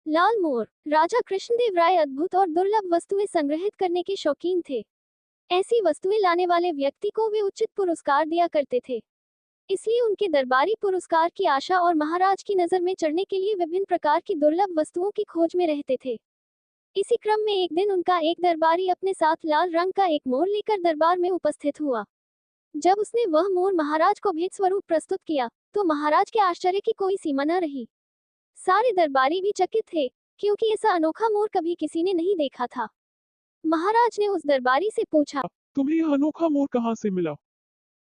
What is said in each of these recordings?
लाल मोर। राजा कृष्णदेव राय अद्भुत और दुर्लभ वस्तुएं संग्रहित करने के शौकीन थे। ऐसी वस्तुएं लाने वाले व्यक्ति को वे उचित पुरस्कार दिया करते थे। इसलिए उनके दरबारी पुरस्कार की आशा और महाराज की नजर में चढ़ने के लिए विभिन्न प्रकार की दुर्लभ वस्तुओं की खोज में रहते थे। इसी क्रम में एक दिन उनका एक दरबारी अपने साथ लाल रंग का एक मोर लेकर दरबार में उपस्थित हुआ। जब उसने वह मोर महाराज को भेंट स्वरूप प्रस्तुत किया, तो महाराज के आश्चर्य की कोई सीमा न रही। सारे दरबारी भी चकित थे, क्योंकि ऐसा अनोखा मोर कभी किसी ने नहीं देखा था। महाराज ने उस दरबारी से पूछा, तुम्हें यह अनोखा मोर कहाँ से मिला?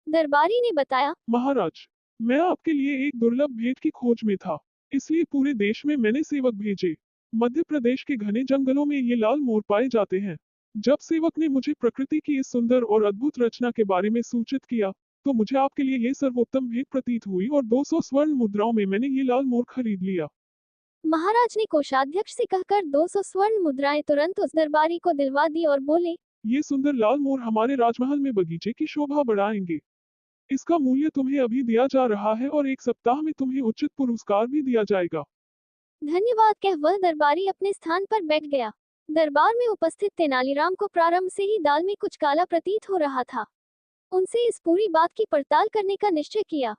दरबारी ने बताया, महाराज, मैं आपके लिए एक दुर्लभ भेंट की खोज में था, इसलिए पूरे देश में मैंने सेवक भेजे। मध्य प्रदेश के घने जंगलों में ये लाल मोर पाए जाते हैं। जब सेवक ने मुझे प्रकृति की इस सुंदर और अद्भुत रचना के बारे में सूचित किया, तो मुझे आपके लिए ये सर्वोत्तम भेंट प्रतीत हुई और 200 स्वर्ण मुद्राओं में मैंने ये लाल मोर खरीद लिया। महाराज ने कोषाध्यक्ष से कहकर 200 स्वर्ण मुद्राएं तुरंत उस दरबारी को दिलवा दी और बोले, ये सुंदर लाल मोर हमारे राजमहल में बगीचे की शोभा बढ़ाएंगे। इसका मूल्य तुम्हें अभी दिया जा रहा है और 1 सप्ताह में तुम्हें उचित पुरस्कार भी दिया जाएगा। धन्यवाद कह वह दरबारी अपने स्थान पर बैठ गया। दरबार में उपस्थित तेनालीराम को प्रारंभ से ही दाल में कुछ काला प्रतीत हो रहा था। उनसे इस पूरी बात की पड़ताल करने का निश्चय किया।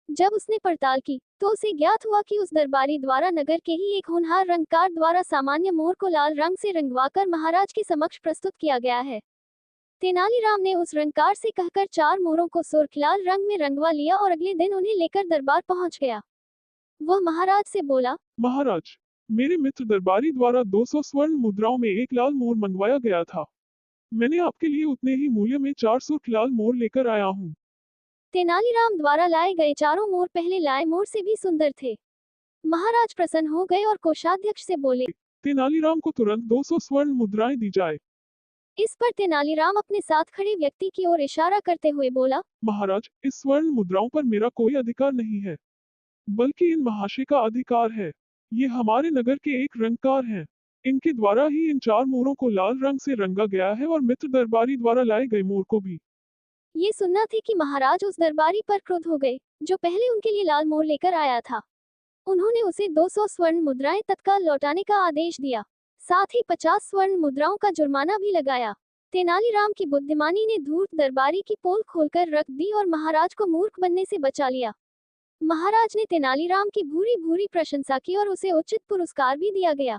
जब उसने पड़ताल की, तो उसे ज्ञात हुआ कि उस दरबारी द्वारा नगर के ही एक होनहार रंगकार द्वारा सामान्य मोर को लाल रंग से रंगवाकर महाराज के समक्ष प्रस्तुत किया गया है। तेनालीराम ने उस रंगकार से कहकर 4 मोरों को सुर्ख लाल रंग में रंगवा लिया और अगले दिन उन्हें लेकर दरबार पहुंच गया। वह महाराज से बोला, महाराज, मेरे मित्र दरबारी द्वारा 200 स्वर्ण मुद्राओं में एक लाल मोर मंगवाया गया था। मैंने आपके लिए उतने ही मूल्य में 4 सुर्ख लाल मोर लेकर आया हूँ। तेनालीराम द्वारा लाए गए चारों मोर पहले लाए मोर से भी सुंदर थे। महाराज प्रसन्न हो गए और कोषाध्यक्ष से बोले, तेनालीराम को तुरंत 200 स्वर्ण मुद्राएं दी जाए। इस पर तेनालीराम अपने साथ खड़े व्यक्ति की ओर इशारा करते हुए बोला, महाराज, इस स्वर्ण मुद्राओं पर मेरा कोई अधिकार नहीं है, बल्कि इन महाशय का अधिकार है। ये हमारे नगर के एक रंगकार हैं। इनके द्वारा ही इन 4 मोरों को लाल रंग से रंगा गया है और मित्र दरबारी द्वारा लाए गए मोर को भी। ये सुनना थी कि महाराज उस दरबारी पर क्रुद्ध हो गए, जो पहले उनके लिए लाल मोर लेकर आया था। उन्होंने उसे 200 स्वर्ण मुद्राएं तत्काल लौटाने का आदेश दिया। साथ ही 50 स्वर्ण मुद्राओं का जुर्माना भी लगाया। तेनालीराम की बुद्धिमानी ने धूर्त दरबारी की पोल खोलकर रख दी और महाराज को मूर्ख बनने से बचा लिया। महाराज ने तेनालीराम की भूरी भूरी प्रशंसा की और उसे उचित पुरस्कार भी दिया गया।